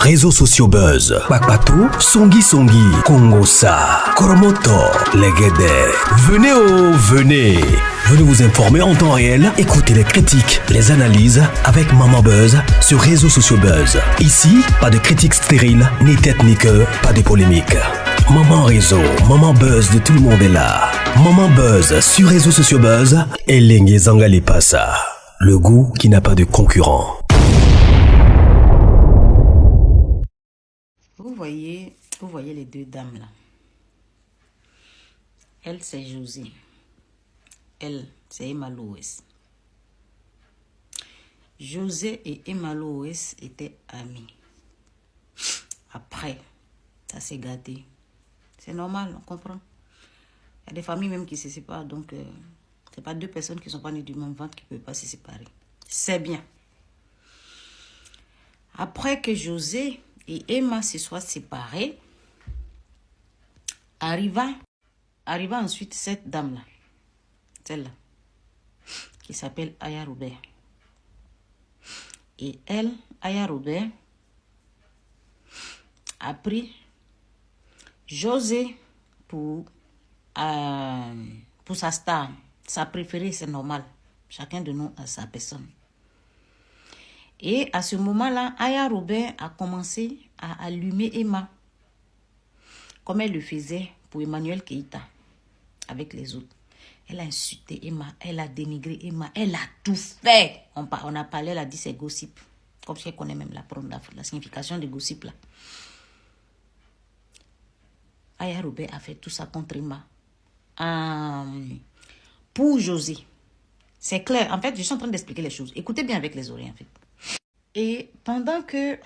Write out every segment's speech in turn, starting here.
réseaux sociaux buzz. Bakpatou, Songi Songi, Kongosa, Koromoto, Legede. Venez. Venez vous informer en temps réel. Écoutez les critiques, les analyses avec Maman Buzz sur réseaux sociaux buzz. Ici, pas de critiques stériles, ni tête ni queue, pas de polémique. Maman réseau, Maman Buzz de tout le monde est là. Maman Buzz sur réseaux sociaux buzz et Lengue Zangali Passa. Le goût qui n'a pas de concurrent. Vous voyez les deux dames là. Elle, c'est José. Elle, c'est Emma Loès. José et Emma Loès étaient amis. Après, ça s'est gâté. C'est normal, on comprend. Il y a des familles même qui se séparent, donc c'est pas deux personnes qui sont pas nées du même ventre qui ne peuvent pas se séparer. C'est bien. Après que José et Emma se soient séparés, arriva ensuite cette dame-là, celle-là, qui s'appelle Aya Robert. Et elle, Aya Robert, a pris José pour sa star, sa préférée, c'est normal. Chacun de nous a sa personne. Et à ce moment-là, Aya Robert a commencé à allumer Emma, comme elle le faisait pour Emmanuel Keïta, avec les autres. Elle a insulté Emma, elle a dénigré Emma, elle a tout fait. On a parlé, elle a dit c'est gossip. Comme si elle connaît même la signification de gossip là. Aya Robert a fait tout ça contre Emma. Pour José. C'est clair. En fait, je suis en train d'expliquer les choses. Écoutez bien avec les oreilles en fait. Et pendant que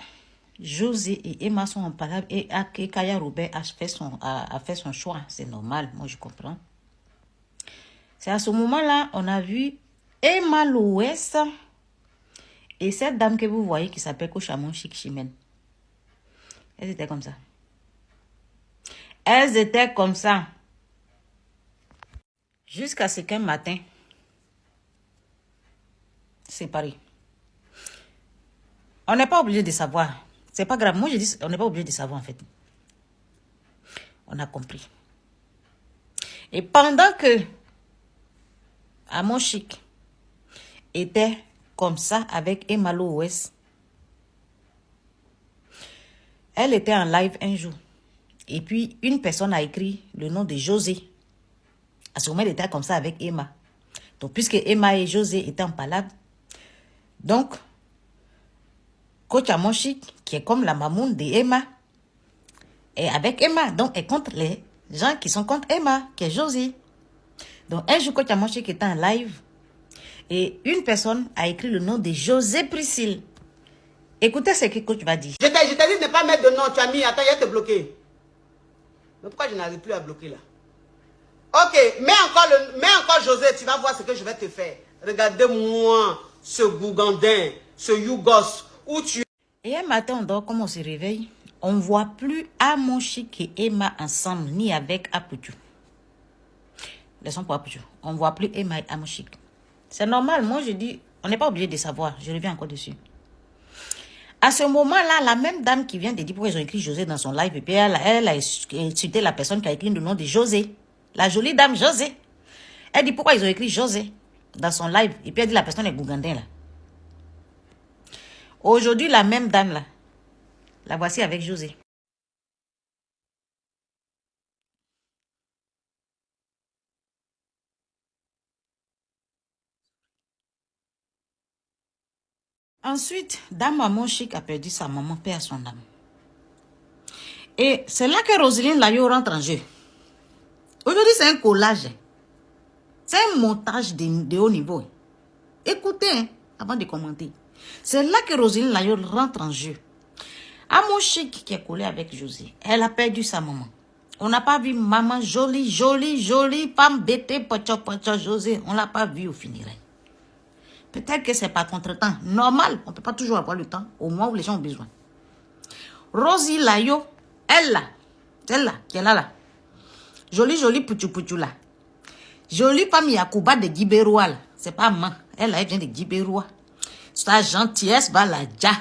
José et Emma sont en palabre et Aya Robert a fait son choix, c'est normal, moi je comprends. C'est à ce moment-là, on a vu Emma Loès et cette dame que vous voyez qui s'appelle Kochamon Chic Chimène. Elles étaient comme ça. Elles étaient comme ça. Jusqu'à ce qu'un matin, séparés. On n'est pas obligé de savoir. C'est pas grave. Moi, je dis, on n'est pas obligé de savoir, en fait. On a compris. Et pendant que Amon Chic était comme ça avec Emma Loès, elle était en live un jour. Et puis, une personne a écrit le nom de José. À ce moment, elle était comme ça avec Emma. Donc, puisque Emma et José étaient en palabre, donc, Coach Amon Chic, qui est comme la mamoune de Emma, est avec Emma. Donc, elle contre les gens qui sont contre Emma, qui est José. Donc, un jour, Coach Amon Chic était en live et une personne a écrit le nom de José Priscille. Écoutez ce que Coach va dire. Je t'ai dit de ne pas mettre de nom, tu as mis, attends, il va te bloquer. Mais pourquoi je n'arrive plus à bloquer là? Ok, mets encore José, tu vas voir ce que je vais te faire. Regardez-moi ce Gougandin, ce Yougos, où tu... Et un matin, on dort, comme on se réveille, on ne voit plus Amon Chic et Emma ensemble, ni avec Apoutou. Laissons pour Apoutou. On ne voit plus Emma et Amon Chic. C'est normal, moi je dis, on n'est pas obligé de savoir. Je reviens encore dessus. À ce moment-là, la même dame qui vient de dire pourquoi ils ont écrit José dans son live, et puis elle a insulté la personne qui a écrit le nom de José. La jolie dame José. Elle dit pourquoi ils ont écrit José dans son live, et puis elle dit la personne est Gougandin là. Aujourd'hui, la même dame là, la voici avec José. Ensuite, Dame Amon Chic a perdu sa maman, paix à son âme. Et c'est là que Roselyne Layo rentre en jeu. Aujourd'hui, c'est un collage. C'est un montage de haut niveau. Écoutez, hein, avant de commenter. C'est là que Roselyne Layo rentre en jeu. Amon Chic qui est collé avec José, elle a perdu sa maman. On n'a pas vu maman jolie femme bêtée, pocho, José. On ne l'a pas vu au funérailles. Peut-être que c'est pas contre-temps. Normal, on ne peut pas toujours avoir le temps au moment où les gens ont besoin. Rosie Layo, elle là, celle-là, qui est là. Jolie pouchou là. Jolie femme Yakouba de Djiberoua là. C'est pas maman. Elle vient de Djiberoua. Sa gentillesse va la ja.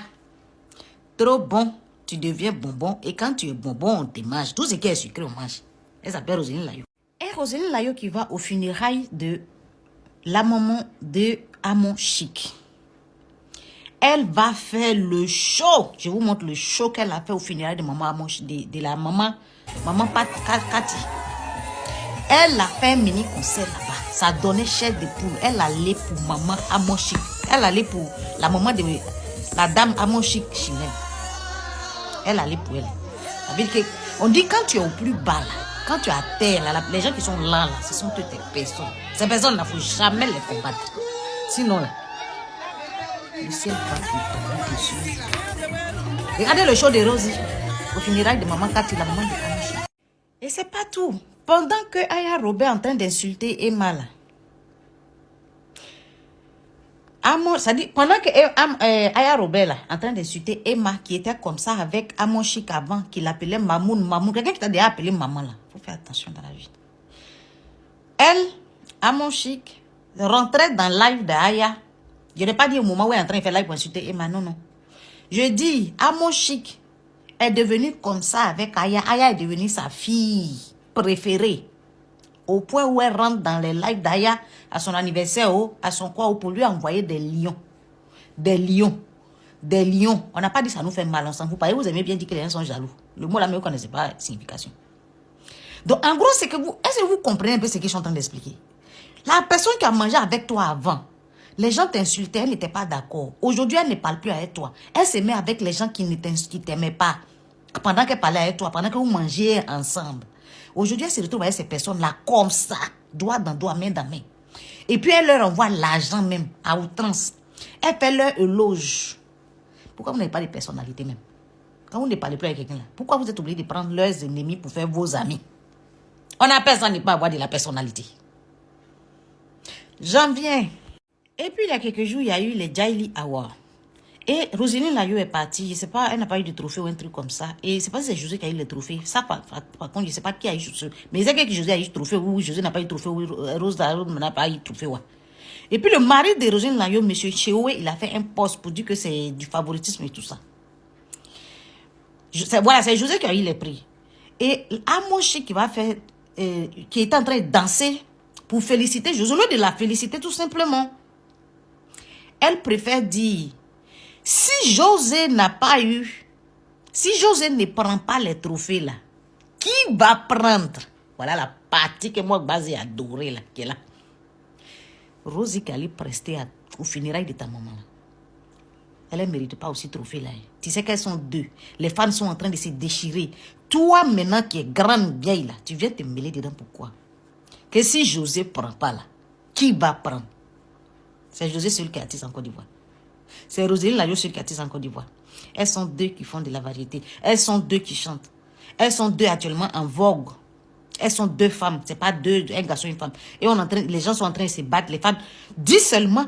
Trop bon. tu deviens bonbon. Et quand tu es bonbon, on te mange. Tout ce qui est sucré, on mange. Elle s'appelle Roselyne Layo. Et Roselyne Layo qui va au funérailles de la maman de Amon Chic. Elle va faire le show. Je vous montre le show qu'elle a fait au funérailles de maman Amon Chic, de la maman Cathy. Elle a fait un mini concert là-bas. Ça donnait chair de poule. Elle allait pour maman Amon Chic. Elle allait pour la maman de la dame Amon Chic Chimène. Elle allait pour elle. Ça veut dire que, on dit quand tu es au plus bas là, quand tu es à terre là, les gens qui sont là, ce sont toutes tes personnes. Ces personnes là, il ne faut jamais les combattre. Sinon là, le ciel va te dessus. Regardez le show de Rosie au funérailles de maman Cathy, la maman de Amon Chic. Et c'est pas tout. Pendant que Aya Robert est en train d'insulter Emma là, ça dit, pendant que Aya Robert là, en train d'insulter Emma qui était comme ça avec Amon Chic avant, qui l'appelait Mamoun, quelqu'un qui t'a déjà appelé maman là, faut faire attention dans la vie. Elle, Amon Chic, rentrait dans le live d'Aya. Je n'ai pas dit au moment où elle est en train de faire live pour insulter Emma, non, non. Je dis, Amon Chic est devenu comme ça avec Aya. Aya est devenue sa fille préférée. Au point où elle rentre dans les lives d'Aya à son anniversaire, à son quoi, pour lui envoyer des lions. Des lions. Des lions. On n'a pas dit ça nous fait mal ensemble. Vous parlez, vous aimez bien dire que les gens sont jaloux. Le mot là, mais vous ne connaissez pas la signification. Donc, en gros, c'est que vous, est-ce que vous comprenez un peu ce que je suis en train d'expliquer? La personne qui a mangé avec toi avant, les gens t'insultaient, elle n'était pas d'accord. Aujourd'hui, elle ne parle plus avec toi. Elle se met avec les gens qui ne t'aimaient pas. Pendant qu'elle parlait avec toi, pendant que vous mangiez ensemble. Aujourd'hui, elle se retrouve avec ces personnes-là comme ça, doigt dans doigt, main dans main. Et puis, elle leur envoie l'argent même, à outrance. Elle fait leur éloge. Pourquoi vous n'avez pas de personnalité même? Quand vous ne parlez plus avec quelqu'un là, pourquoi vous êtes obligé de prendre leurs ennemis pour faire vos amis? On appelle ça ne pas avoir de la personnalité. J'en viens. Et puis, il y a quelques jours, il y a eu les Jaili Awards. Et Roselyne Layo est partie, je sais pas, elle n'a pas eu de trophée ou un truc comme ça. Et c'est pas si c'est José qui a eu le trophée. Ça, par contre, je sais pas qui a eu José. Mais c'est que José a eu le trophée, ou José n'a pas eu de trophée, ou Rose n'a pas eu de trophée. Ouais. Et puis le mari de Roselyne Layo, M. Cheoué, il a fait un post pour dire que c'est du favoritisme et tout ça. Voilà, c'est José qui a eu les prix. Et Amon Chic qui va faire, qui est en train de danser pour féliciter José, au lieu de la féliciter tout simplement. Elle préfère dire, si José n'a pas eu, si José ne prend pas les trophées là, qui va prendre? Voilà la partie que moi, basée adorée là, qui est là. Rosie qui allait prester au funérailles de ta maman là. Elle ne mérite pas aussi trophée là. Tu sais qu'elles sont deux. Les fans sont en train de se déchirer. Toi maintenant qui es grande vieille là, tu viens te mêler dedans pourquoi? Que si José ne prend pas là, qui va prendre? C'est José celui qui est artiste en Côte d'Ivoire. C'est Roselyne Layo qui artiste en Côte d'Ivoire. Elles sont deux qui font de la variété. Elles sont deux qui chantent. Elles sont deux actuellement en vogue. Elles sont deux femmes. C'est pas deux, un garçon et une femme. Et les gens sont en train de se battre. Les femmes disent seulement,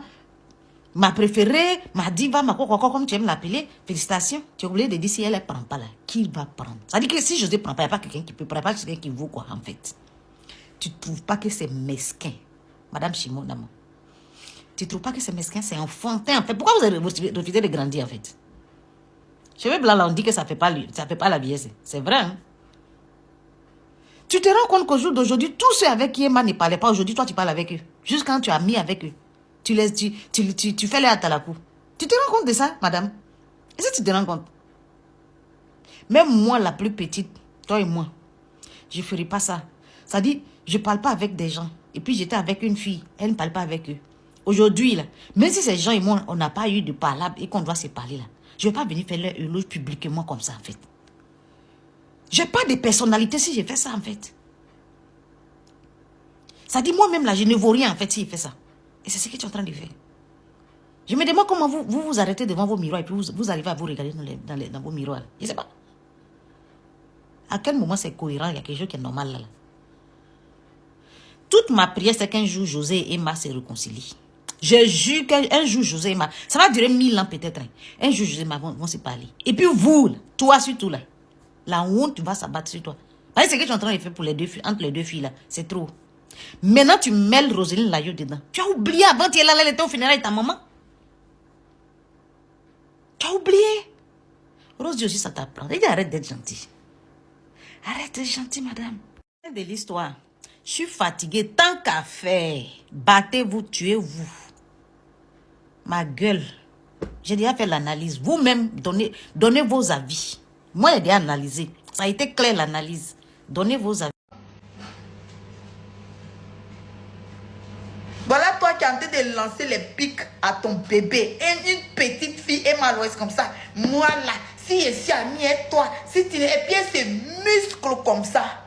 ma préférée, ma diva, ma quoi, comme tu aimes l'appeler. Félicitations. Tu es obligé de dire si elle ne prend pas là. Qui va prendre? Ça dit que si José ne prend pas, il n'y a pas quelqu'un qui peut prendre. Il n'y a pas quelqu'un qui vaut quoi en fait. Tu ne trouves pas que c'est mesquin? Madame Chimon, d'abord. Tu ne trouves pas que c'est mesquin, c'est enfantin en fait. Pourquoi vous avez refusé de grandir en fait? Cheveux blancs là, on dit que ça ne fait pas la vieillesse. C'est vrai, hein? Tu te rends compte qu'au jour d'aujourd'hui, tous ceux avec qui Emma ne parlait pas, aujourd'hui, toi tu parles avec eux. Juste quand tu as mis avec eux. Tu fais les hâtes à la cour. Tu te rends compte de ça, madame? Est-ce que tu te rends compte? Même moi, la plus petite, toi et moi, je ne ferai pas ça. Ça dit, je ne parle pas avec des gens. Et puis j'étais avec une fille, elle ne parle pas avec eux. Aujourd'hui, là, même si ces gens et moi, on n'a pas eu de parlable et qu'on doit se parler là, je ne vais pas venir faire leur éloge publiquement comme ça en fait. Je n'ai pas de personnalité si je fais ça en fait. Ça dit moi-même là, je ne vaux rien en fait si je fais ça. Et c'est ce que tu es en train de faire. Je me demande comment vous arrêtez devant vos miroirs et puis vous arrivez à vous regarder dans vos miroirs. Je ne sais pas. À quel moment c'est cohérent, il y a quelque chose qui est normal là. Toute ma prière, c'est qu'un jour, José et Emma se réconcilient. Je jure qu'un jour, José et Emma, ça va durer 1000 ans peut-être. Hein. Un jour, José et Emma vont se parler. Et puis vous, là, toi surtout là, la honte va s'abattre sur toi. Parce que ce que tu es en train de faire pour les deux filles, entre les deux filles là, c'est trop. Maintenant, tu mêles Roselyne Layo dedans. Tu as oublié avant, tu es là, elle était au funérailles de ta maman. Tu as oublié. Rose dit aussi ça t'apprend. Il dit arrête d'être gentil. Arrête d'être gentil, madame. De l'histoire. Je suis fatiguée. Tant qu'à faire, battez-vous, tuez-vous. Ma gueule. J'ai déjà fait l'analyse. Vous-même, donnez vos avis. Moi, j'ai déjà analysé. Ça a été clair, l'analyse. Donnez vos avis. Voilà toi qui es en train de lancer les pics à ton bébé. Et une petite fille est malouette comme ça. Moi là, si je suis amie avec toi, si tu... Et puis elle se muscle comme ça.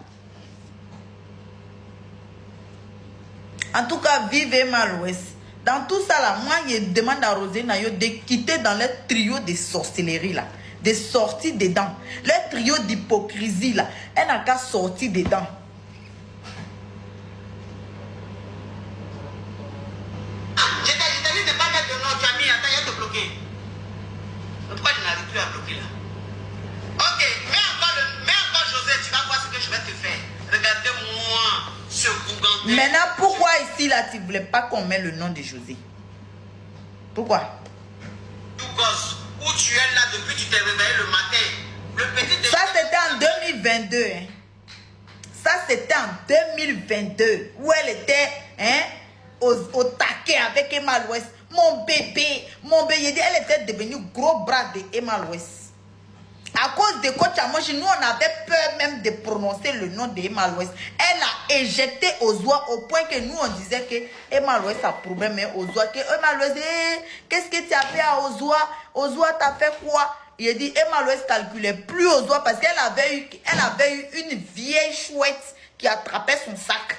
En tout cas, vivez malouette. Dans tout ça là, moi je demande à Roselyne Nayo de quitter dans le trio de sorcellerie là. De sortir dedans. Le trio d'hypocrisie là. Elle n'a qu'à sortir dedans. Je t'ai dit de pas mettre de nom, tu as mis, attends, il va te bloquer. Pourquoi je n'arrive plus à bloquer là? Ok, mets encore José, tu vas voir ce que je vais te faire. Regardez-moi ce bougantin. Maintenant, pourquoi ici là tu ne voulais pas qu'on mette le nom de José? Pourquoi? Tout gosse, où tu es là depuis que tu t'es réveillé le matin. Le petit Ça c'était en 2022. Hein? Ça c'était en 2022. Où elle était au taquet avec Emma Louest. Mon bébé, elle était devenue gros bras de Emma Louest. À cause de Coach Amoshi, nous on avait peur même de prononcer le nom de Emma Louest. Elle a éjecté Ozwa au point que nous on disait que Emma Louest a problème, mais Ozwa, que Emma Louest, qu'est-ce que tu as fait à Ozwa? Ozwa t'as fait quoi? Il a dit Emma Louest calculait plus Ozwa parce qu'elle avait eu une vieille chouette qui attrapait son sac.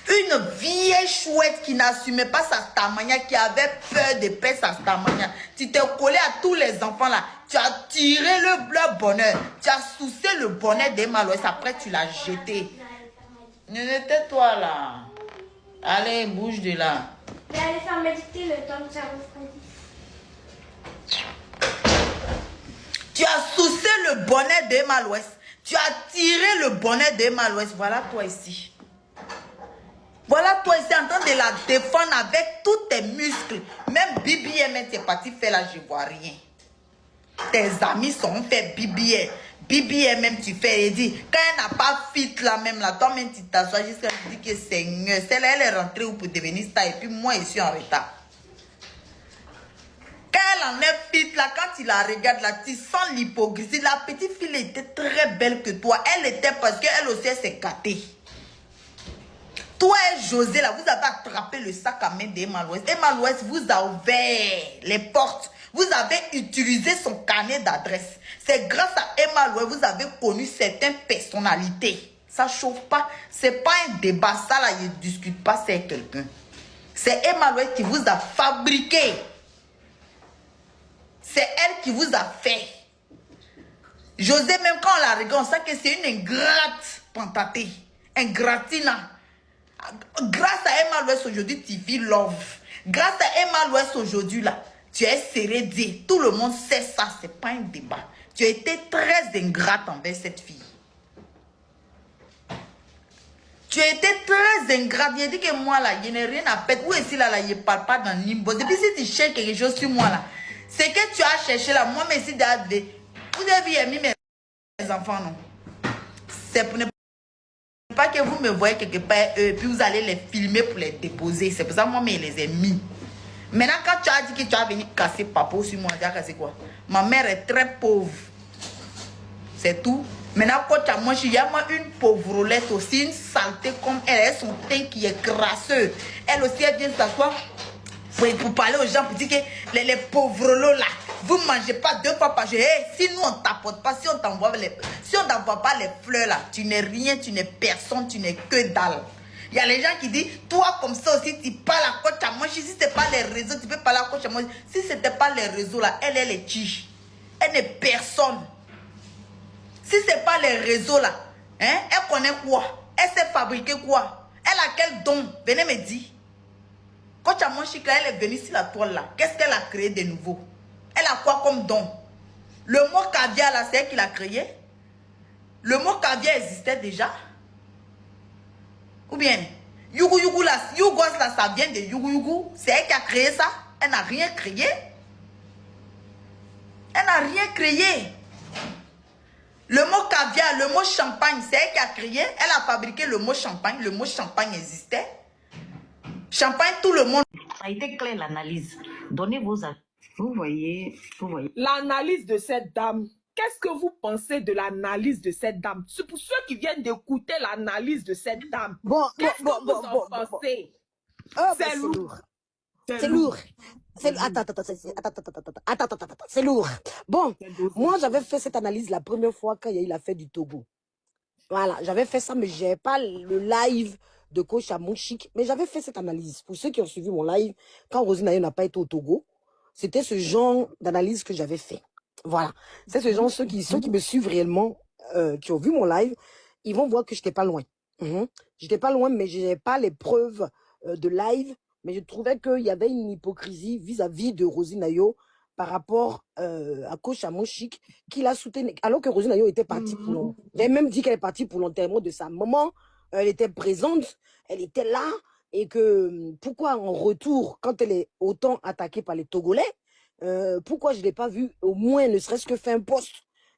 Une vieille chouette qui n'assumait pas sa stamania, qui avait peur de perdre sa stamania. Tu t'es collé à tous les enfants là. Tu as tiré leur bonheur. Tu as soucié le bonheur d'Emma Louest. Après, tu l'as jeté. Tais-toi là. Allez, bouge de là. Je vais aller faire méditer le temps que ça refroidit. Tu as soucié le bonheur d'Emma Louest. Tu as tiré le bonheur d'Emma Louest. Voilà toi ici. Voilà toi ici en train de la défendre avec tous tes muscles. Même BBM, tu es parti faire là, je vois rien. Tes amis sont fait BBM. BBM même tu fais, il dit, quand elle n'a pas fit là même là, toi-même tu t'assois jusqu'à dire que Seigneur, celle-là elle est rentrée pour devenir star et puis moi je suis en retard. Quand elle en est fit là, quand tu la regardes là, tu sens l'hypocrisie. La petite fille était très belle que toi. Elle était parce qu'elle aussi elle s'est gâtée. Toi et José là, vous avez attrapé le sac à main d'Emma Louest. Emma Louest vous a ouvert les portes. Vous avez utilisé son carnet d'adresse. C'est grâce à Emma Louest que vous avez connu certaines personnalités. Ça chauffe pas. C'est pas un débat. Ça là, je ne discute pas avec quelqu'un. C'est Emma Louest qui vous a fabriqué. C'est elle qui vous a fait. José, même quand on la regarde, on sent que c'est une ingrate pantatée. Ingratina. Grâce à Emma Louest aujourd'hui, tu vis love. Grâce à Emma Louest aujourd'hui, là, tu es serré. Tout le monde sait ça, c'est pas un débat. Tu as été très ingrate envers cette fille. Tu as été très ingrate. Il a dit que moi, là, je n'ai rien à perdre. Où est-ce là, je ne parle pas dans Nimbo. Depuis si tu cherches quelque chose sur moi, là, c'est que tu as cherché là. Moi, mais si vous avez mis mes enfants, non. C'est pour ne pas que vous me voyez quelque part, puis vous allez les filmer pour les déposer. C'est pour ça que moi, mais les ai mis. Maintenant, quand tu as dit que tu as venu casser papa sur moi, tu as cassé quoi? Ma mère est très pauvre. C'est tout. Maintenant, quand tu as mangé, il y a moi une pauvrolette aussi, une saleté comme elle. Elle a son teint qui est crasseux. Elle aussi, elle vient s'asseoir pour parler aux gens, pour dire que les pauvres là, vous ne mangez pas 2 fois par jour. Hey, si nous, on ne t'apporte pas, si on t'envoie pas les fleurs là, tu n'es rien, tu n'es personne, tu n'es que dalle. Il y a les gens qui disent, toi comme ça aussi, tu parles à Coach Amoshi. Si ce n'est pas les réseaux, tu peux parler à Coach Amoshi. Si ce n'était pas les réseaux là, elle est tige. Elle n'est personne. Si ce n'est pas les réseaux là, hein, elle connaît quoi? Elle sait fabriquer quoi? Elle a quel don? Venez me dire. Coach Amoshi, elle est venue sur la toile là. Qu'est-ce qu'elle a créé de nouveau? Elle a quoi comme don? Le mot caviar là, c'est elle qui l'a créé? Le mot caviar existait déjà? Ou bien, Yougou Yougou là, Yougos là, ça vient de Yougou Yougou. C'est elle qui a créé ça. Elle n'a rien créé. Elle n'a rien créé. Le mot caviar, le mot champagne, c'est elle qui a créé. Elle a fabriqué le mot champagne. Le mot champagne existait. Champagne, tout le monde. Ça a été clair l'analyse. Donnez vos avis. Vous voyez. L'analyse de cette dame. Qu'est-ce que vous pensez de l'analyse de cette dame? C'est pour ceux qui viennent d'écouter l'analyse de cette dame. Qu'est-ce que vous en pensez? C'est lourd. C'est lourd. Attends, c'est lourd. Bon, moi j'avais fait cette analyse la première fois quand il y a eu l'affaire du Togo. Voilà, j'avais fait ça, mais je n'avais pas le live de coach à mon chic, mais j'avais fait cette analyse. Pour ceux qui ont suivi mon live, quand Rosine Ayo n'a pas été au Togo, c'était ce genre d'analyse que j'avais fait. Voilà, c'est ce genre, ceux qui me suivent réellement, qui ont vu mon live, ils vont voir que je n'étais pas loin. J'étais pas loin, mais je n'avais pas les preuves de live, mais je trouvais qu'il y avait une hypocrisie vis-à-vis de Rosine Ayo par rapport à coach à mon chic, qui l'a soutenu, alors que Rosine Ayo était partie pour l'enterrement. J'ai même dit qu'elle est partie pour l'enterrement de sa maman. Elle était présente, elle était là, et que pourquoi en retour, quand elle est autant attaquée par les Togolais, pourquoi je ne l'ai pas vu au moins ne serait-ce que faire un post.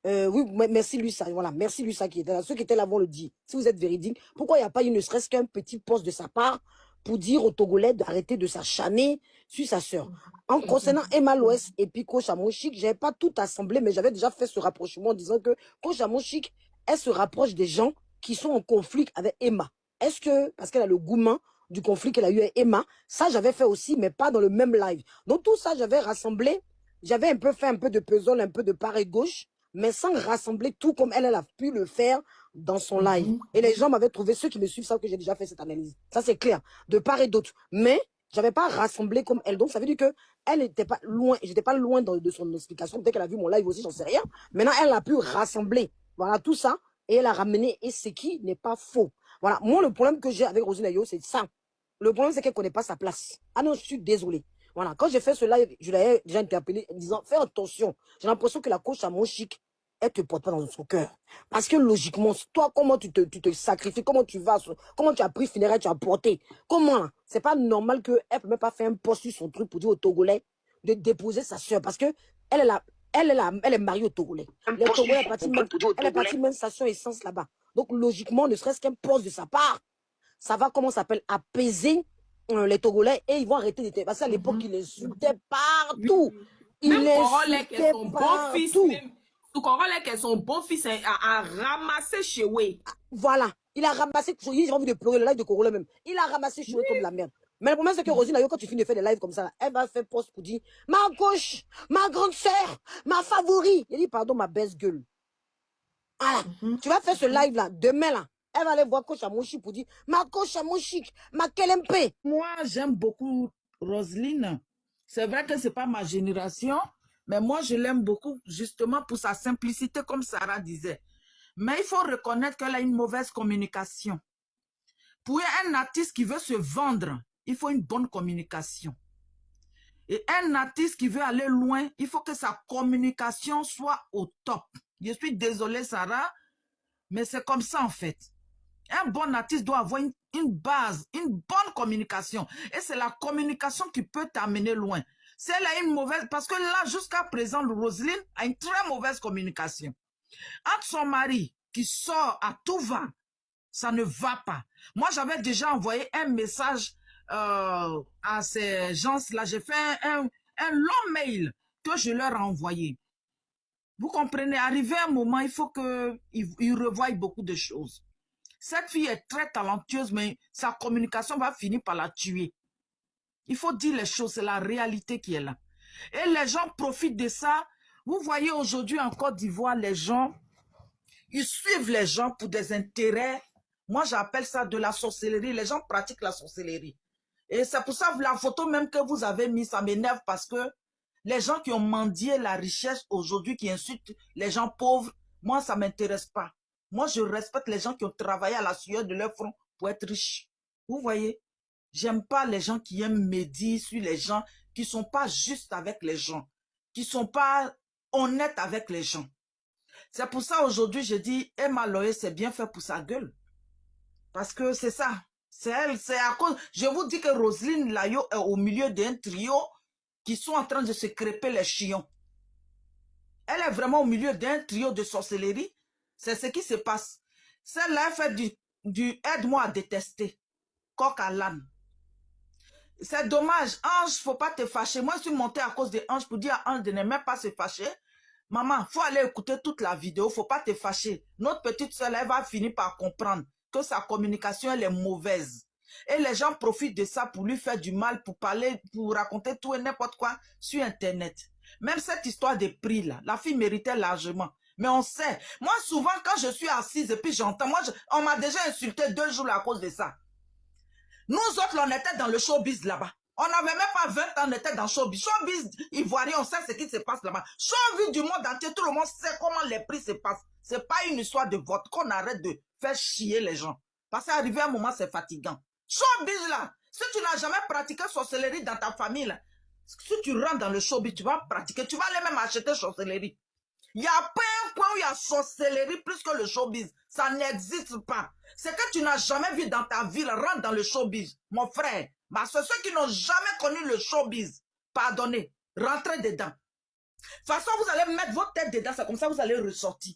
Oui, merci Lussa, voilà, merci Lussa qui était là. Ceux qui étaient là vont le dire. Si vous êtes véridique, pourquoi il n'y a pas eu ne serait-ce qu'un petit post de sa part pour dire aux Togolais d'arrêter de s'acharner sur sa sœur. En concernant Emma Loès et puis coach Amonchik, je n'avais pas tout assemblé, mais j'avais déjà fait ce rapprochement en disant que coach Amonchik, elle se rapproche des gens qui sont en conflit avec Emma. Est-ce que, parce qu'elle a le gourmand du conflit qu'elle a eu avec Emma, ça j'avais fait aussi, mais pas dans le même live. Donc tout ça, j'avais rassemblé, j'avais un peu fait un peu de puzzle, un peu de part et gauche, mais sans rassembler tout comme elle a pu le faire dans son live. Et les gens m'avaient trouvé, ceux qui me suivent savent que j'ai déjà fait cette analyse. Ça c'est clair, de part et d'autre. Mais j'avais pas rassemblé comme elle. Donc ça veut dire que elle n'était pas loin, j'étais pas loin de son explication. Peut-être qu'elle a vu mon live aussi, j'en sais rien. Maintenant, elle a pu rassembler, voilà, tout ça. Et elle a ramené, et ce qui n'est pas faux. Voilà, moi, le problème que j'ai avec Rosine Ayo, c'est ça. Le problème, c'est qu'elle ne connaît pas sa place. Ah non, je suis désolée. Voilà, quand j'ai fait ce live, je l'avais déjà interpellé en disant, fais attention. J'ai l'impression que la coach à mon chic, elle ne te porte pas dans son cœur. Parce que logiquement, toi, comment tu te sacrifies, comment tu vas, comment tu as pris funéraire, tu as porté. Comment? C'est pas normal qu'elle ne peut même pas faire un post sur son truc pour dire aux Togolais de déposer sa soeur. Parce que elle est mariée au Togolais. Les Togolais, elle est partie même station essence là-bas. Donc, logiquement, ne serait-ce qu'un poste de sa part, ça va, comment ça s'appelle, apaiser les Togolais et ils vont arrêter d'être. Parce qu'à l'époque, ils insultaient partout. Ils insultaient partout. Son bon fils a ramassé chez Wei. Voilà. Il a ramassé, j'ai envie de pleurer le live de Corolla même. Il a ramassé chez Wei comme de la merde. Mais le problème, c'est que Rosine Ayo, quand tu finis de faire des lives comme ça, elle va faire post pour dire ma gauche, ma grande sœur, ma favorite. Il dit pardon, ma baisse gueule. Voilà. Tu vas faire ce live-là, demain, là. Elle va aller voir coach à mon chic pour dire ma coach à mon chic, ma KLMP. Moi, j'aime beaucoup Roselyne. C'est vrai que ce n'est pas ma génération, mais moi, je l'aime beaucoup justement pour sa simplicité, comme Sarah disait. Mais il faut reconnaître qu'elle a une mauvaise communication. Pour un artiste qui veut se vendre, il faut une bonne communication. Et un artiste qui veut aller loin, il faut que sa communication soit au top. Je suis désolée, Sarah, mais c'est comme ça en fait. Un bon artiste doit avoir une base, une bonne communication. Et c'est la communication qui peut t'amener loin. Si elle a une mauvaise... Parce que là, jusqu'à présent, Roselyne a une très mauvaise communication. Entre son mari qui sort à tout va, ça ne va pas. Moi, j'avais déjà envoyé un message à ces gens-là. J'ai fait un long mail que je leur ai envoyé. Vous comprenez, arrivé un moment, il faut qu'ils revoient beaucoup de choses. Cette fille est très talentueuse, mais sa communication va finir par la tuer. Il faut dire les choses, c'est la réalité qui est là. Et les gens profitent de ça. Vous voyez aujourd'hui en Côte d'Ivoire, les gens, ils suivent les gens pour des intérêts. Moi, j'appelle ça de la sorcellerie. Les gens pratiquent la sorcellerie. Et c'est pour ça que la photo même que vous avez mise, ça m'énerve parce que les gens qui ont mendié la richesse aujourd'hui, qui insultent les gens pauvres, moi, ça ne m'intéresse pas. Moi, je respecte les gens qui ont travaillé à la sueur de leur front pour être riches. Vous voyez, j'aime pas les gens qui aiment médire sur les gens, qui ne sont pas justes avec les gens, qui ne sont pas honnêtes avec les gens. C'est pour ça aujourd'hui, je dis, Emma Loès, c'est bien fait pour sa gueule. Parce que c'est ça. C'est elle, c'est à cause... Je vous dis que Roselyne Layo est au milieu d'un trio qui sont en train de se crêper les chiens. Elle est vraiment au milieu d'un trio de sorcellerie. C'est ce qui se passe. Celle-là, elle fait du aide-moi à détester. Coq à l'âne. C'est dommage. Ange, faut pas te fâcher. Moi, je suis montée à cause de Ange pour dire à Ange de ne même pas se fâcher. Maman, faut aller écouter toute la vidéo. Faut pas te fâcher. Notre petite soeur, elle va finir par comprendre que sa communication, elle est mauvaise. Et les gens profitent de ça pour lui faire du mal, pour parler, pour raconter tout et n'importe quoi sur Internet. Même cette histoire de prix là, la fille méritait largement. Mais on sait. Moi, souvent, quand je suis assise et puis j'entends, on m'a déjà insulté 2 jours à cause de ça. Nous autres, on était dans le showbiz là-bas. On n'avait même pas 20 ans, on était dans showbiz. Showbiz ivoirien, on sait ce qui se passe là-bas. Showbiz du monde entier, tout le monde sait comment les prix se passent. C'est pas une histoire de vote, qu'on arrête de faire chier les gens. Parce qu'arriver à un moment, c'est fatigant. Showbiz là, si tu n'as jamais pratiqué sorcellerie dans ta famille là, si tu rentres dans le showbiz, tu vas pratiquer, tu vas aller même acheter sorcellerie. Il n'y a pas un point où il y a sorcellerie plus que le showbiz. Ça n'existe pas. C'est que tu n'as jamais vu dans ta vie, rentre dans le showbiz. Mon frère, ma soeur, ceux qui n'ont jamais connu le showbiz, pardonnez, rentrez dedans. De toute façon, vous allez mettre votre tête dedans, c'est comme ça que vous allez ressortir.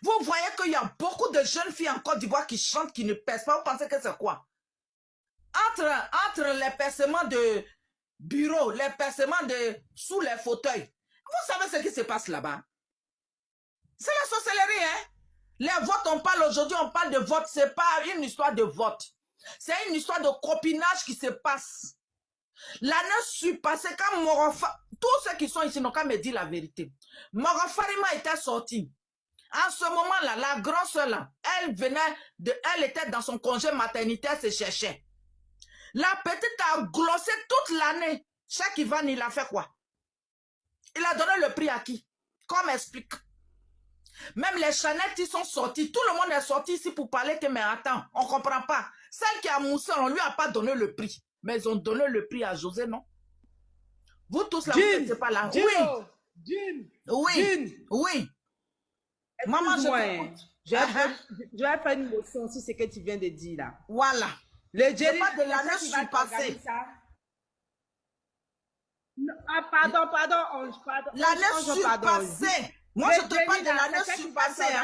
Vous voyez qu'il y a beaucoup de jeunes filles en Côte d'Ivoire qui chantent, qui ne pèsent pas. Vous pensez que c'est quoi? Entre les percements de bureau, les percements de sous les fauteuils, vous savez ce qui se passe là-bas? C'est la sorcellerie, hein? Les votes, on parle aujourd'hui, on parle de vote. C'est pas une histoire de vote. C'est une histoire de copinage qui se passe. L'année surpassée, quand Morofa, tous ceux qui sont ici n'ont qu'à me dire la vérité. Morofarima était sorti. En ce moment-là, la grande soeur là, elle était dans son congé maternité, elle se cherchait. La petite a glossé toute l'année. Chaque Ivan, il a fait quoi? Il a donné le prix à qui? Comme explique. Même les Chanettes, ils sont sortis. Tout le monde est sorti ici pour parler que, mais attends, on ne comprend pas. Celle qui a moussé, on ne lui a pas donné le prix. Mais ils ont donné le prix à José, non? Vous tous là, vous n'êtes pas là. Oui. Maman, je vais faire une motion sur ce que tu viens de dire là. Voilà. Le Jerry pas de l'année surpassée. Pardon. L'année surpassée. Moi, je te parle de l'année surpassée.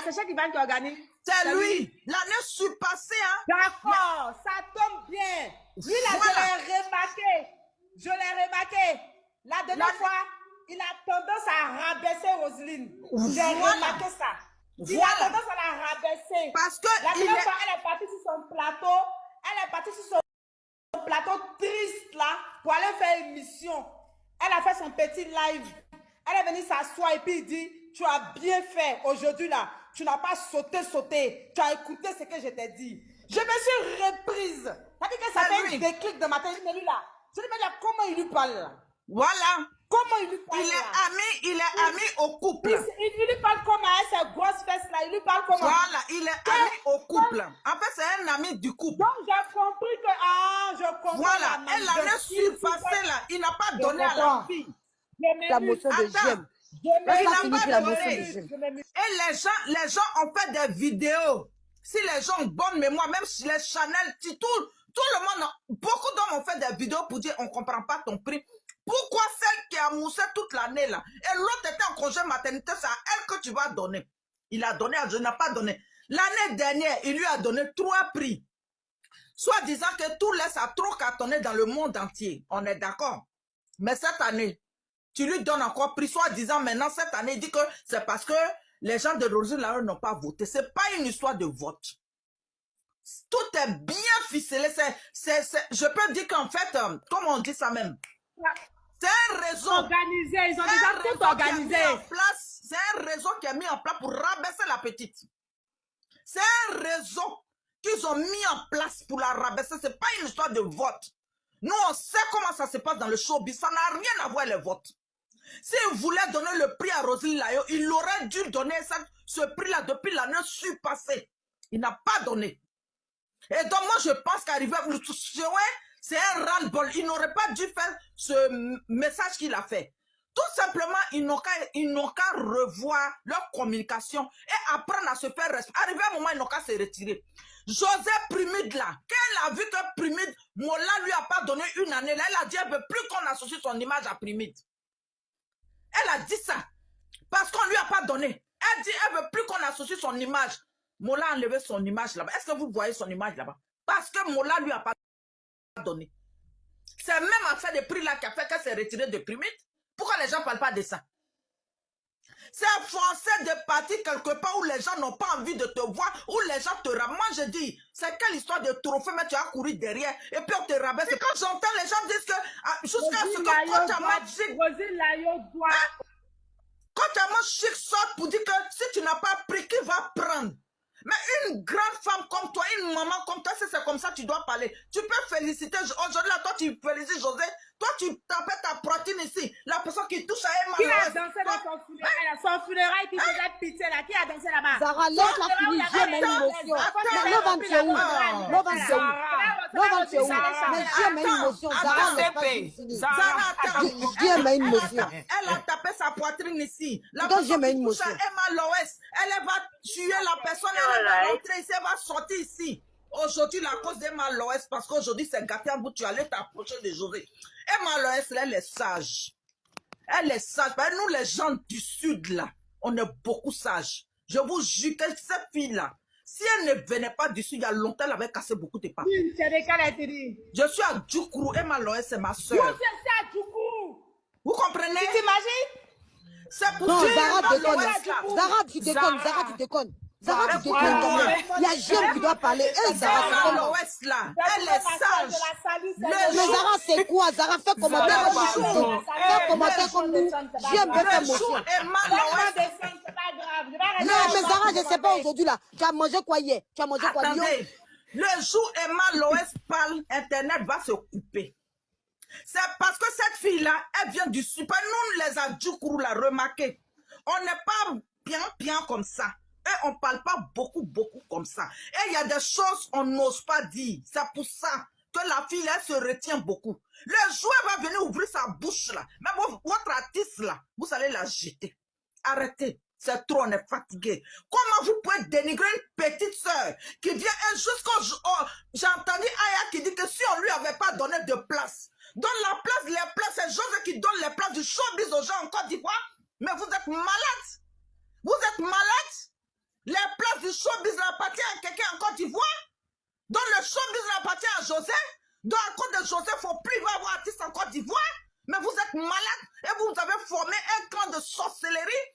C'est chaque Ivan qui organise. C'est lui. L'année surpassée. D'accord, ça tombe bien. Lui, là, je l'ai remarqué. La dernière fois, il a tendance à rabaisser Roselyne. J'ai remarqué ça. Il a tendance à la rabaisser. Parce que la dernière fois, elle est partie sur son plateau. Elle est partie sur son plateau triste là pour aller faire une mission. Elle a fait son petit live. Elle est venue s'asseoir et puis il dit, tu as bien fait aujourd'hui là. Tu n'as pas sauté. Tu as écouté ce que je t'ai dit. Je me suis reprise. Ça dit que ça fait un déclic de ma tête. Je lui là. Je lui dis comment il lui parle là. Voilà. Comment il lui parle il est ami au couple. Il lui parle comme à ses grosses fesses là. Il lui parle comme voilà, il est ami au couple. En fait, c'est un ami du couple. Donc j'ai compris que je comprends. Voilà, elle l'année surpassée là. Il n'a pas donné à la fille. La motion de j'aime. Il n'a pas donné. Et les gens ont fait des vidéos. Si les gens ont bonne mémoire, même si les Chanel, si tout le monde, beaucoup d'hommes ont fait des vidéos pour dire on ne comprend pas ton prix. Pourquoi celle qui a moussé toute l'année là et l'autre était en congé maternité, c'est à elle que tu vas donner. Il a donné, je n'ai pas donné. L'année dernière, il lui a donné 3 prix. Soit disant que tout laisse à trop cartonner dans le monde entier. On est d'accord. Mais cette année, tu lui donnes encore prix. Soit disant maintenant, cette année, il dit que c'est parce que les gens de Roselyne là n'ont pas voté. Ce n'est pas une histoire de vote. Tout est bien ficelé. Je peux dire qu'en fait, comment on dit ça même? C'est un réseau organisé, ils ont déjà tout organisé. C'est un réseau qui est mis en place pour rabaisser la petite. C'est un réseau qu'ils ont mis en place pour la rabaisser. Ce n'est pas une histoire de vote. Nous, on sait comment ça se passe dans le showbiz. Ça n'a rien à voir avec les votes. S'il voulait donner le prix à Roselyne Layo, il aurait dû donner ce prix-là depuis l'année surpassée. Il n'a pas donné. Et donc, moi, je pense qu'arriver... C'est un ras-le-bol. Il n'aurait pas dû faire ce message qu'il a fait. Tout simplement, ils n'ont qu'à revoir leur communication et apprendre à se faire respecter. Arrivé à un moment, ils n'ont qu'à se retirer. José Primide là, qu'elle a vu que Primide, Mola lui a pas donné une année là, elle a dit elle ne veut plus qu'on associe son image à Primide. Elle a dit ça. Parce qu'on lui a pas donné. Elle dit, elle veut plus qu'on associe son image. Mola a enlevé son image là-bas. Est-ce que vous voyez son image là-bas? Parce que Mola lui a pas donné. C'est même affaire de prix là qui a fait qu'elle s'est retirée de Primite. Pourquoi les gens ne parlent pas de ça? C'est forcé de partir quelque part où les gens n'ont pas envie de te voir, où les gens te rabaissent. Moi, je dis, c'est quelle histoire de trophée, mais tu as couru derrière et puis on te rabaisse. C'est quand j'entends les gens dire que jusqu'à ce que quand ta main chic, quand ta main chic sort pour dire que si tu n'as pas pris, qui va prendre? Mais une grande femme comme toi, une maman comme toi, c'est comme ça que tu dois parler. Tu peux féliciter. Aujourd'hui, là, toi, tu félicites José. Toi, tu t'appelles ta protéine ici. La personne qui touche à Emma. Qui a dansé dans son funérail? Son funérail qui faisait pitié là. Qui a dansé là-bas? Zara, laisse la fille, j'aime une émotion. Lovan, tu es où? Lovan, tu es où? Lovan, tu es où? Mais j'aime une émotion. Zara, n'est pas fini. J'aime une émotion. Elle a tapé sa poitrine ici. La Donc, j'aime une personne qui touche à émotion. Emma Loès, elle va tuer la personne. Elle va rentrer ici. Elle va sortir ici. Aujourd'hui, la cause d'Emma Loès, parce qu'aujourd'hui, c'est gâté à bout. Tu allais t'approcher de José. Emma Loès, elle est sage. Elle est sage. Nous, les gens du Sud, là, on est beaucoup sages. Je vous jure que cette fille-là, si elle ne venait pas du Sud, il y a longtemps, elle avait cassé beaucoup de papiers. Je suis à Djoukourou. Emma Loès, c'est ma soeur. Vous comprenez? Tu t'imagines? C'est pour Non, dire Zara, Emma déconne. Loès, là. Zara, tu déconnes. Zara, tu déconnes. Zara, tu déconnes quand même. Il y a J'aime qui doit parler. Et Zara, c'est Emma comment? Loès, là, elle est sage. Mais Zara, c'est quoi? Zara, fais commentaire comme nous. Fais commentaire comme nous. J'aime bien faire Le motion. jour Emma Loès, Non, mais Zara, je ne sais pas aujourd'hui là. Tu as mangé quoi hier? Tu as mangé quoi hier? attendez, le jour Emma Loès parle, Internet va se couper. C'est parce que cette fille-là, elle vient du Sud. Nous, les Adjoukourou, la remarqué. On n'est pas bien comme ça. Et on ne parle pas beaucoup comme ça. Et il y a des choses qu'on n'ose pas dire. C'est pour ça que la fille, elle se retient beaucoup. Le jour, elle va venir ouvrir sa bouche là. Mais votre artiste là, vous allez la jeter. Arrêtez. C'est trop, on est fatigué. Comment vous pouvez dénigrer une petite soeur qui vient jusqu'au... J'ai entendu Aya qui dit que si on lui avait pas donné de place, donne la place, les places, c'est José qui donne les places du showbiz aux gens en Côte d'Ivoire. Mais vous êtes malade. Vous êtes malade. Les places du showbiz appartiennent à quelqu'un en Côte d'Ivoire. Donc le showbiz appartient à José. Donc à cause de José, il ne faut plus avoir artiste en Côte d'Ivoire. Mais vous êtes malade et vous avez formé un clan de sorcellerie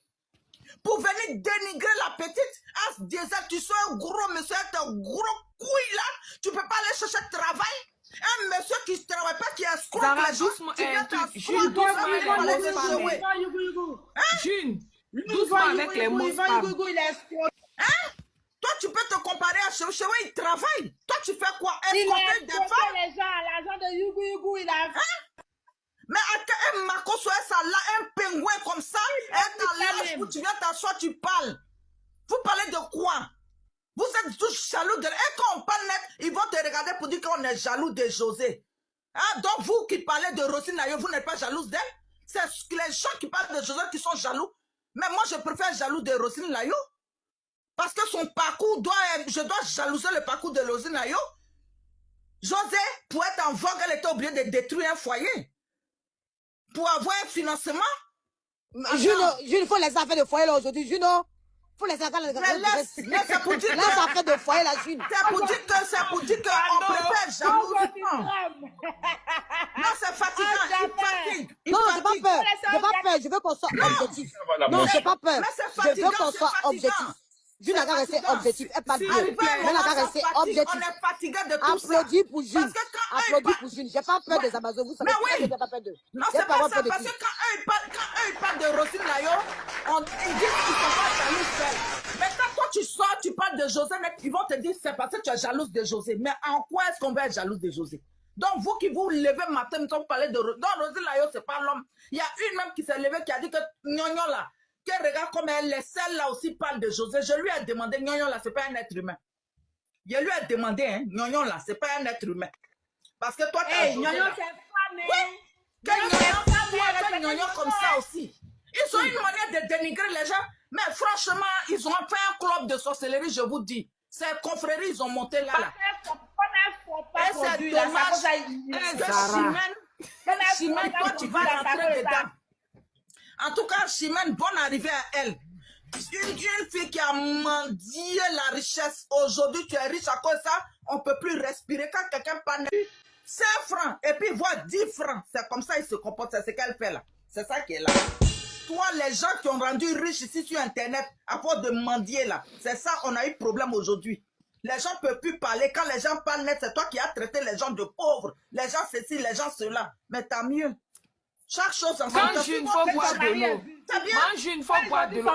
pour venir dénigrer la petite. Ah, Diesel, tu sois un gros monsieur, un gros couille là. Tu ne peux pas aller chercher travail. Un monsieur qui ne travaille pas, qui est escroc. Doucement, June, doucement avec les mots. Hein? Toi, tu peux te comparer à Chewe. Chewe, il travaille. Toi, tu fais quoi? Escroquer des femmes? les gens à l'argent de Yugu, il a... Mais un Marco soit ça là, un pingouin comme ça, et ta lâche où tu viens t'asseoir, tu parles. Vous parlez de quoi? Vous êtes tous jaloux de... Et quand on parle net, ils vont te regarder pour dire qu'on est jaloux de José. Hein? Donc vous qui parlez de Rosine Nayo, vous n'êtes pas jalouse d'elle? C'est les gens qui parlent de José qui sont jaloux. Mais moi, je préfère jaloux de Rosine Nayo. Parce que son parcours je dois jalouser le parcours de Rosine Nayo. José, pour être en vogue, elle était obligée de détruire un foyer. Pour avoir un financement. Juno, il faut les affaires de foyer là aujourd'hui. Juno, il faut les affaires de foyer. Mais c'est pour dire que... Les affaires de foyer là, Juno. C'est pour dire qu'on préfère jaloux. Non, c'est fatigant. Il fatigue. Non, j'ai pas peur. J'ai pas peur. Je veux qu'on soit objectif. Non, j'ai pas peur. Je veux qu'on soit objectif. Juno n'a qu'à rester objectif. Elle parle bien. Elle n'a qu'à rester objectif. On est fatigué de tout ça. Applaudis pour Juno. Applaudis pour Juno. J'ai pas peur des Amazones. Vous savez pourquoi j'ai pas peur d'eux. Non, c'est pas ça. Parce que quand eux ils parlent de Rosine Nayo, ils disent qu'ils sont pas jaloux. Mais quand toi tu sors, tu parles de José, ils vont te dire c'est parce que tu es jalouse de José. Mais en quoi est-ce qu'on va être jalouse de José? Donc vous qui vous levez matin, quand vous parlez de Rosine. Donc Rosine Nayo, c'est pas l'homme. Il y a une même qui s'est levée qui a dit que Gnognon là, qu'elle regarde comme elle est, celle-là aussi parle de José. Je lui ai demandé, Gnognon là, c'est pas un être humain. Je lui ai demandé, hein, Gnognon là, c'est pas un être humain. Parce que toi, tu as Gnognon, c'est femme. Oui, que Gnognon comme ça aussi. Ils ont une manière de dénigrer les gens. Mais franchement, ils ont fait un club de sorcellerie, je vous dis. Ces confréries, ils ont monté là. Et c'est dommage. Chimène, toi, tu vas rentrer dedans. En tout cas, Chimène, bonne arrivée à elle. Une fille qui a mendié la richesse. Aujourd'hui, tu es riche à cause de ça. On ne peut plus respirer. Quand quelqu'un parle 5 francs et puis voit 10 francs, c'est comme ça il se comporte. C'est ce qu'elle fait là. C'est ça qui est là. Toi, les gens qui ont rendu riches ici sur Internet à force de mendier là, c'est ça, on a eu problème aujourd'hui. Les gens ne peuvent plus parler. Quand les gens parlent net, c'est toi qui as traité les gens de pauvres. Les gens ceci, les gens cela. Mais tant mieux. Chaque chose en son temps. Mange une fois boire de l'eau. Mange une fois boire de l'eau.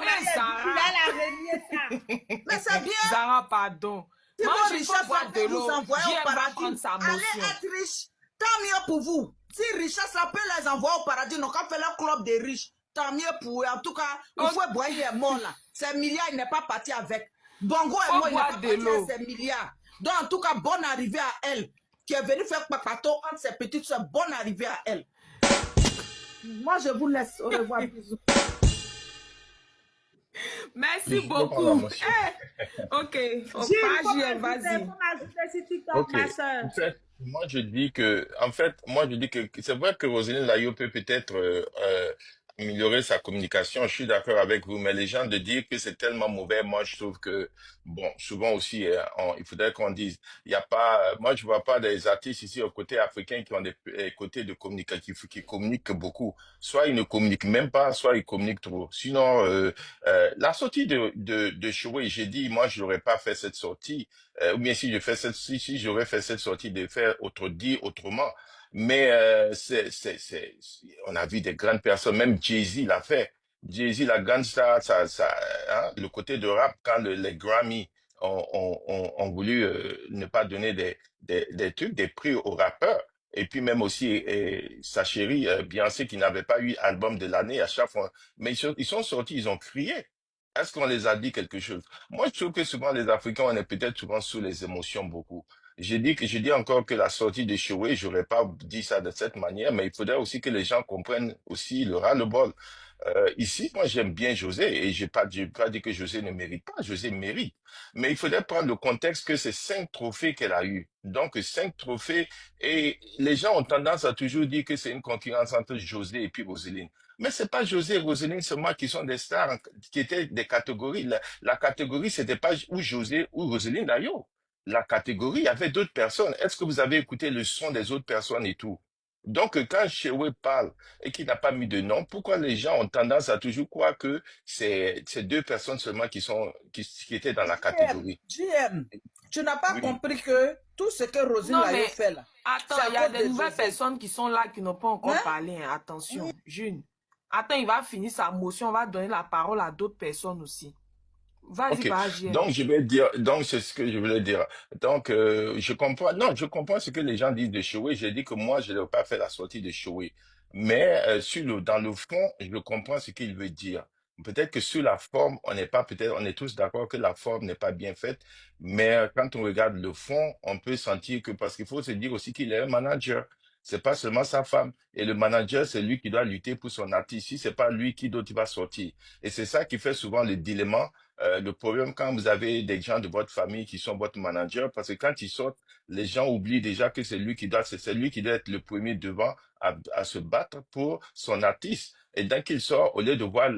Mais c'est bien. Zara, pardon. Si Mange une fois boire de l'eau. vous envoyez au Dieu va paradis, prendre sa allez motion. être riche. Tant mieux pour vous. Si richesse, ça peut les envoyer au paradis. Donc, on fait leur club des riches. Tant mieux pour eux. En tout cas, il faut boire, il est mort là. Ces milliards, il n'est pas parti avec. Bongo est mort, il n'est pas parti avec ces milliards. Donc, en tout cas, bonne arrivée à elle. Qui est venue faire papato entre ses petites soeurs. Bonne arrivée à elle. Moi, je vous laisse. Au revoir. Bisous. Merci beaucoup. Ok, on passe, vas-y. Ok. En fait, moi je dis que c'est vrai que Roselyne Layo peut peut-être améliorer sa communication. Je suis d'accord avec vous, mais les gens de dire que c'est tellement mauvais, moi je trouve que bon, souvent aussi, il faudrait qu'on dise, il y a pas, moi je vois pas des artistes ici au côté africain qui ont des côtés de communication, qui communiquent beaucoup. Soit ils ne communiquent même pas, soit ils communiquent trop. Sinon, la sortie de Choué, j'ai dit, moi je n'aurais pas fait cette sortie, ou bien si j'aurais fait cette sortie de faire autrement. Mais on a vu des grandes personnes, même Jay-Z l'a fait. Jay-Z, la grande star, hein, le côté de rap, quand les Grammy ont voulu ne pas donner des trucs, des prix aux rappeurs. Et puis même aussi sa chérie Beyoncé qui n'avait pas eu album de l'année à chaque fois. Mais ils sont sortis, ils ont crié. Est-ce qu'on les a dit quelque chose? Moi, je trouve que souvent les Africains, on est peut-être souvent sous les émotions beaucoup. Je dis encore que la sortie de Choué, j'aurais pas dit ça de cette manière, mais il faudrait aussi que les gens comprennent aussi le ras-le-bol. Ici, moi, j'aime bien José et j'ai pas dit que José ne mérite pas. José mérite. Mais il faudrait prendre le contexte que c'est 5 trophées qu'elle a eu. Donc, 5 trophées et les gens ont tendance à toujours dire que c'est une concurrence entre José et puis Roselyne. Mais c'est pas José et Roselyne seulement qui sont des stars, qui étaient des catégories. La catégorie, c'était pas ou José ou Roselyne d'ailleurs. La catégorie, il y avait d'autres personnes. Est-ce que vous avez écouté le son des autres personnes et tout? Donc, quand Choué parle et qu'il n'a pas mis de nom, pourquoi les gens ont tendance à toujours croire que c'est 2 personnes seulement qui étaient dans la catégorie? JM, tu n'as pas compris que tout ce que Roselyne Layo fait là. Attends, il y a des nouvelles personnes qui sont là qui n'ont pas encore parlé. Hein. Attention, June. Attends, il va finir sa motion, on va donner la parole à d'autres personnes aussi. Vas-y, okay. Donc, je vais dire, donc c'est ce que je voulais dire. Donc, je comprends ce que les gens disent de Choué. J'ai dit que moi, je n'ai pas fait la sortie de Choué. Mais, dans le fond, je comprends ce qu'il veut dire. Peut-être que sur la forme, on est tous d'accord que la forme n'est pas bien faite. Mais quand on regarde le fond, on peut sentir que, parce qu'il faut se dire aussi qu'il est un manager. C'est pas seulement sa femme. Et le manager, c'est lui qui doit lutter pour son artiste. Si c'est pas lui, qui d'autre va sortir? Et c'est ça qui fait souvent le dilemma. Le problème quand vous avez des gens de votre famille qui sont votre manager, parce que quand ils sortent, les gens oublient déjà que c'est lui qui doit être le premier devant à se battre pour son artiste. Et dès qu'il sort, au lieu de voir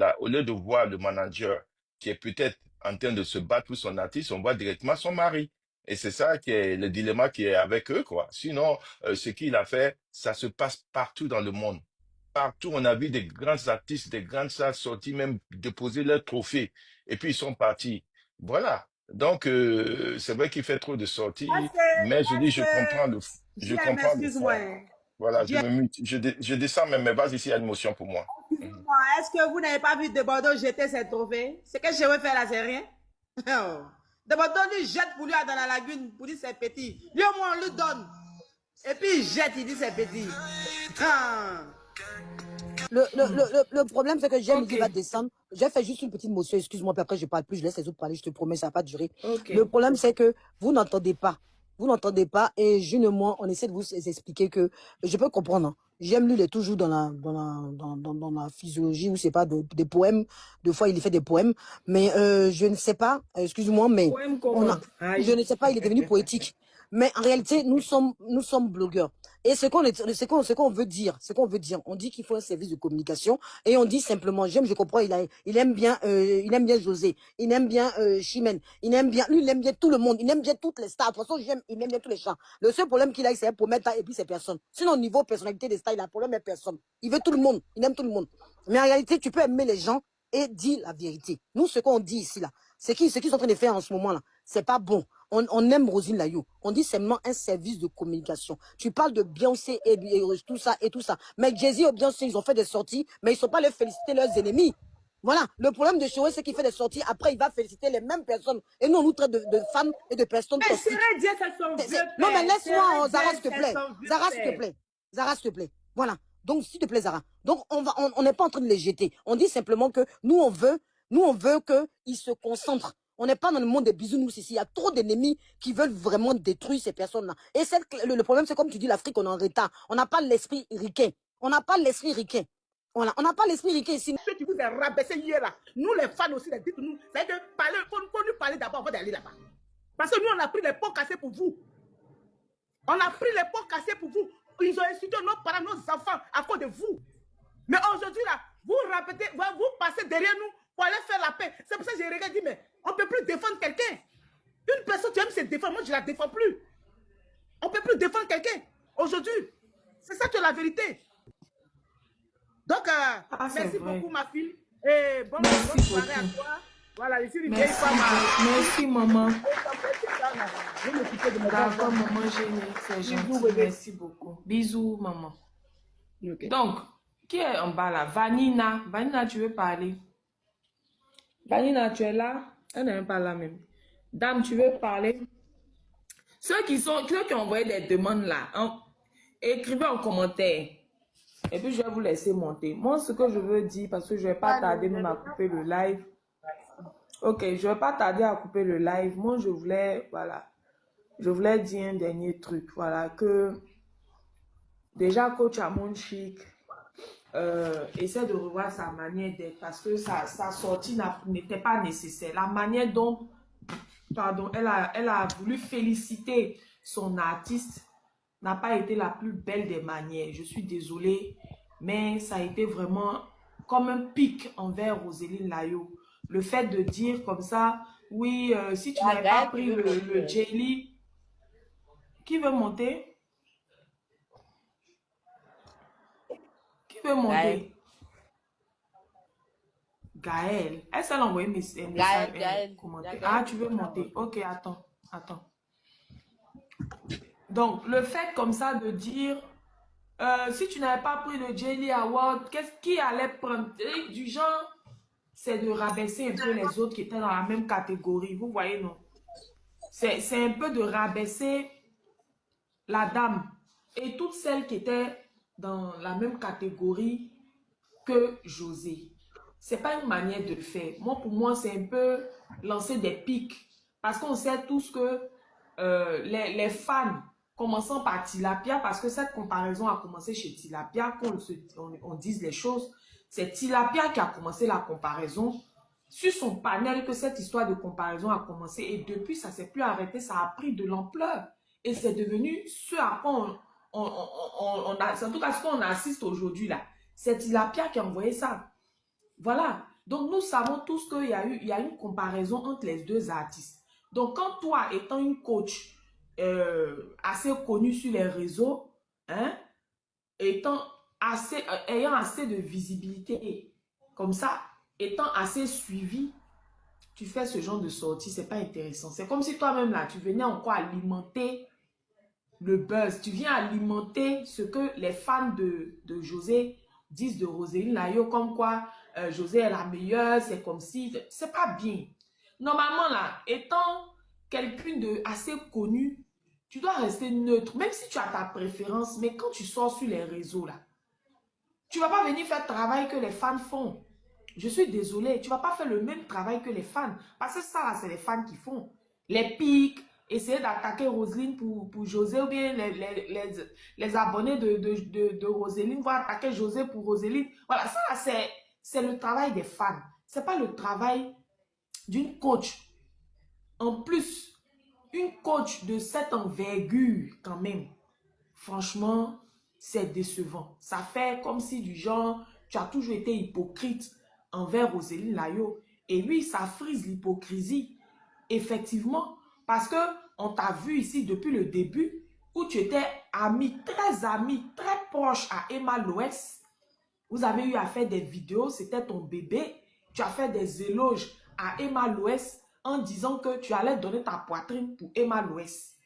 le manager qui est peut-être en train de se battre pour son artiste, on voit directement son mari. Et c'est ça qui est le dilemma qui est avec eux, quoi. Sinon, ce qu'il a fait, ça se passe partout dans le monde. Partout, on a vu des grands artistes, des grandes stars sortir, même déposer leurs trophées. Et puis, ils sont partis. Voilà. Donc, c'est vrai qu'il fait trop de sorties, mais je dis, je comprends le fond. Voilà, je descends même, mais vas-y, ici, il y a une motion pour moi. Excusez-moi, est-ce que vous n'avez pas vu de Bordeaux jeter ses trophées? Ce que je veux faire là, c'est rien. De Bordeaux lui jette pour lui dans la lagune, pour dire c'est petit. Lui, au moins, on lui donne. Et puis, il jette, il dit c'est petit. Le problème, c'est que j'aime va descendre. J'ai fait juste une petite motion, excuse-moi, puis après je parle plus, je laisse les autres parler, je te promets, ça va pas durer. Le problème, c'est que vous n'entendez pas. Vous n'entendez pas, et June et moi, on essaie de vous expliquer que, je peux comprendre, hein. J'aime lui, il est toujours dans la physiologie, ou c'est pas des poèmes, des fois il fait des poèmes, mais je ne sais pas, excuse-moi, mais je ne sais pas, il est devenu poétique. Mais en réalité, nous sommes blogueurs. Et ce qu'on veut dire, on dit qu'il faut un service de communication et on dit simplement, je comprends, il aime bien José, il aime bien Chimène, il aime bien tout le monde, il aime bien toutes les stars. De toute façon, il aime bien tous les chants. Le seul problème qu'il a, c'est pour mettre et puis c'est personne. Sinon, au niveau personnalité des stars, il a un problème avec personne. Il veut tout le monde, il aime tout le monde. Mais en réalité, tu peux aimer les gens et dire la vérité. Nous, ce qu'on dit ici, là, ce qu'ils sont en train de faire en ce moment, là, c'est pas bon. On aime Roselyne Layo. On dit seulement un service de communication. Tu parles de Beyoncé et tout ça et tout ça. Mais Jay-Z et Beyoncé, ils ont fait des sorties, mais ils ne sont pas allés féliciter leurs ennemis. Voilà. Le problème de Choué, c'est qu'il fait des sorties. Après, il va féliciter les mêmes personnes. Et nous, on nous traite de femmes et de personnes toxiques. Non, mais laisse-moi, Zara, s'il te plaît. Zara, s'il te plaît. Zara, s'il te plaît. Voilà. Donc, s'il te plaît, Zara. Donc, on n'est pas en train de les jeter. On dit simplement que nous, on veut qu'ils se concentrent. On n'est pas dans le monde des bisounours ici. Il y a trop d'ennemis qui veulent vraiment détruire ces personnes-là. Et le problème, c'est comme tu dis, l'Afrique, on est en retard. On n'a pas l'esprit ricain. On n'a pas l'esprit ricain. Voilà. On n'a pas l'esprit ricain ici. Ce qui vous a rabaissé hier là, nous les fans aussi, dites-nous, c'est que faut nous parler d'abord avant d'aller là-bas. Parce que nous, on a pris les pots cassés pour vous. On a pris les pots cassés pour vous. Ils ont insulté nos parents, nos enfants à cause de vous. Mais aujourd'hui là, vous répétez, vous passez derrière nous pour aller faire la paix. C'est pour ça que j'ai regardé, dit, mais on ne peut plus défendre quelqu'un. Une personne, tu aimes se défendre, moi je ne la défends plus. On ne peut plus défendre quelqu'un. Aujourd'hui, c'est ça que la vérité. Donc, merci beaucoup ma fille. Et bonne soirée à toi. Voilà, ici, merci maman. D'accord, maman, c'est gentil. Merci beaucoup. Bisous, maman. Okay. Donc, qui est en bas là? Vanina. Vanina, tu veux parler? Vanina, tu es là? Elle n'est même pas là même. Dame, tu veux parler? Ceux qui ont envoyé des demandes là, hein, écrivez en commentaire. Et puis, je vais vous laisser monter. Moi, ce que je veux dire, parce que je ne vais pas tarder même à couper le live. Ok, je ne vais pas tarder à couper le live. Moi, je voulais dire un dernier truc. Voilà, que déjà, coach Amon Chic essaie de revoir sa manière d'être parce que sa sortie n'était pas nécessaire. La manière dont, pardon, elle a voulu féliciter son artiste n'a pas été la plus belle des manières. Je suis désolée, mais ça a été vraiment comme un pic envers Roselyne Layo. Le fait de dire comme ça, oui, si tu n'avais pas pris le jelly, qui veut monter? Qui veut monter? Gaël. Est-ce qu'elle a envoyé un message? Ah, tu veux monter? Ok, attends. Donc, le fait comme ça de dire, si tu n'avais pas pris le Jelly Award, qui allait prendre? Du genre, c'est de rabaisser un peu les autres qui étaient dans la même catégorie. Vous voyez, non? C'est un peu de rabaisser la dame et toutes celles qui étaient dans la même catégorie que José. Ce n'est pas une manière de le faire. Pour moi, c'est un peu lancer des pics. Parce qu'on sait tous que les fans, commençant par Tilapia, parce que cette comparaison a commencé chez Tilapia, qu'on dise les choses, c'est Tilapia qui a commencé la comparaison. Sur son panel que cette histoire de comparaison a commencé et depuis, ça ne s'est plus arrêté, ça a pris de l'ampleur. Et c'est devenu ce à quoi en tout cas ce qu'on assiste aujourd'hui là. C'est Tilapia qui a envoyé ça. Voilà. Donc nous savons tous qu'il y a une comparaison entre les deux artistes. Donc quand toi, étant une coach assez connue sur les réseaux, hein, ayant assez de visibilité, comme ça, étant assez suivi, tu fais ce genre de sortie, c'est pas intéressant. C'est comme si toi-même là, tu venais encore alimenter le buzz. Tu viens alimenter ce que les fans de José disent de Roselyne Layo, comme quoi José est la meilleure, c'est comme si... C'est pas bien. Normalement là, étant quelqu'un de assez connu, tu dois rester neutre, même si tu as ta préférence, mais quand tu sors sur les réseaux là, tu ne vas pas venir faire le travail que les fans font. Je suis désolée, tu ne vas pas faire le même travail que les fans. Parce que ça, c'est les fans qui font. Les pics, essayer d'attaquer Roselyne pour José, ou bien les abonnés de Roselyne vont attaquer José pour Roselyne. Voilà, ça, c'est le travail des fans. Ce n'est pas le travail d'une coach. En plus, une coach de cette envergure quand même, franchement, c'est décevant. Ça fait comme si du genre, tu as toujours été hypocrite envers Roseline Layo. Et oui, ça frise l'hypocrisie, effectivement, parce que on t'a vu ici depuis le début, où tu étais ami, très proche à Emma Loès. Vous avez eu à faire des vidéos, c'était ton bébé. Tu as fait des éloges à Emma Loès en disant que tu allais donner ta poitrine pour Emma Loès.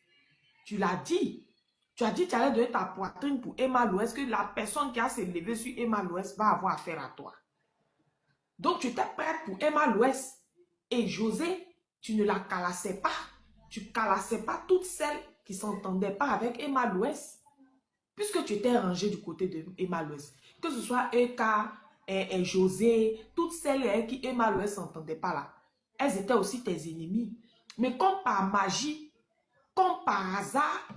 Tu l'as dit. Tu as dit que tu allais donner ta poitrine pour Emma Loès, que la personne qui a s'élevé sur Emma Loès va avoir affaire à toi. Donc, tu étais prête pour Emma Loès. Et José, tu ne la calassais pas. Tu calassais pas toutes celles qui ne s'entendaient pas avec Emma Loès. Puisque tu étais rangé du côté de Emma Loès. Que ce soit Eka et José, toutes celles qui Emma Loès ne s'entendaient pas là. Elles étaient aussi tes ennemies. Mais comme par magie, comme par hasard,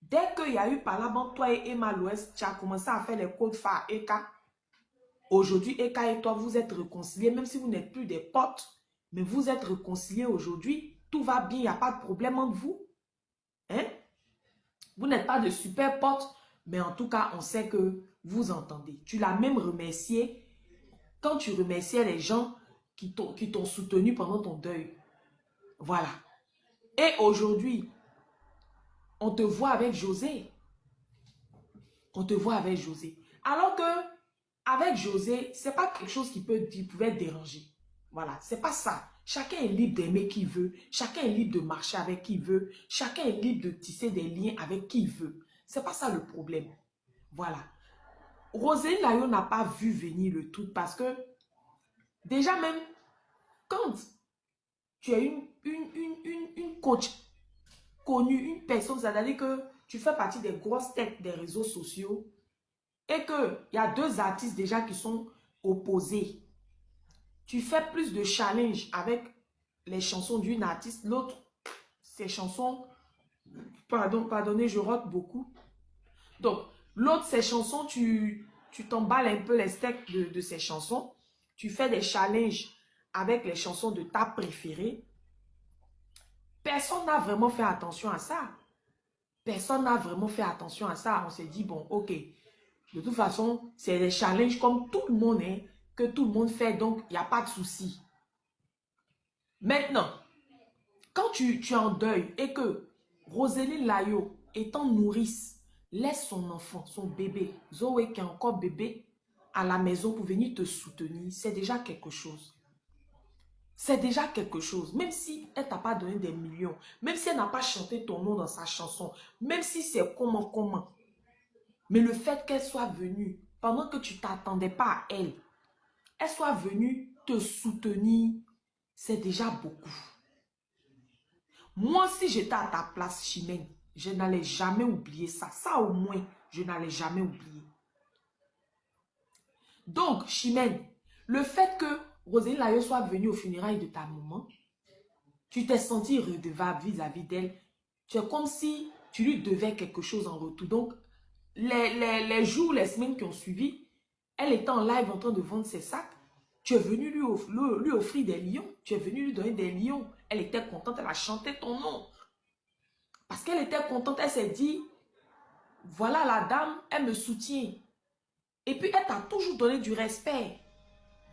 dès qu'il y a eu par là-bas, toi et Emma Loès, tu as commencé à faire les codes phares Eka. Aujourd'hui, Eka et toi, vous êtes réconciliés, même si vous n'êtes plus des potes, mais vous êtes réconciliés aujourd'hui. Tout va bien, il n'y a pas de problème entre vous. Hein? Vous n'êtes pas de super potes, mais en tout cas, on sait que vous entendez. Tu l'as même remercié quand tu remerciais les gens qui t'ont soutenu pendant ton deuil. Voilà. Et aujourd'hui, on te voit avec José. On te voit avec José. Alors que avec José, ce n'est pas quelque chose qui pouvait déranger. Voilà, c'est pas ça. Chacun est libre d'aimer qui veut. Chacun est libre de marcher avec qui veut. Chacun est libre de tisser des liens avec qui veut. C'est pas ça le problème. Voilà. Roseline Layo n'a pas vu venir le truc parce que déjà même quand tu es une coach connue, une personne, c'est-à-dire que tu fais partie des grosses têtes des réseaux sociaux et qu'il y a deux artistes déjà qui sont opposés. Tu fais plus de challenge avec les chansons d'une artiste, l'autre, ses chansons, pardonnez, je rote beaucoup. Donc, l'autre, ses chansons, tu t'emballes un peu les steaks de ses chansons. Tu fais des challenges avec les chansons de ta préférée. Personne n'a vraiment fait attention à ça. Personne n'a vraiment fait attention à ça. On s'est dit, bon, ok, de toute façon, c'est des challenges comme tout le monde, hein, que tout le monde fait, donc il n'y a pas de souci. Maintenant, quand tu es en deuil et que Roseline Layo, étant nourrice, laisse son enfant, son bébé, Zoé qui est encore bébé, à la maison pour venir te soutenir, c'est déjà quelque chose. C'est déjà quelque chose. Même si elle ne t'a pas donné des millions, même si elle n'a pas chanté ton nom dans sa chanson, même si c'est comment. Mais le fait qu'elle soit venue, pendant que tu ne t'attendais pas à elle, elle soit venue te soutenir, c'est déjà beaucoup. Moi, si j'étais à ta place, Chimène, je n'allais jamais oublier ça. Ça, au moins, je n'allais jamais oublier. Donc, Chimène, le fait que Roseline Layo soit venue aux funérailles de ta maman, tu t'es senti redevable vis-à-vis d'elle. C'est comme si tu lui devais quelque chose en retour. Donc, les jours, les semaines qui ont suivi, elle était en live en train de vendre ses sacs. Tu es venu lui offrir des lions. Tu es venu lui donner des lions. Elle était contente, elle a chanté ton nom. Parce qu'elle était contente, elle s'est dit, voilà la dame, elle me soutient. Et puis, elle t'a toujours donné du respect.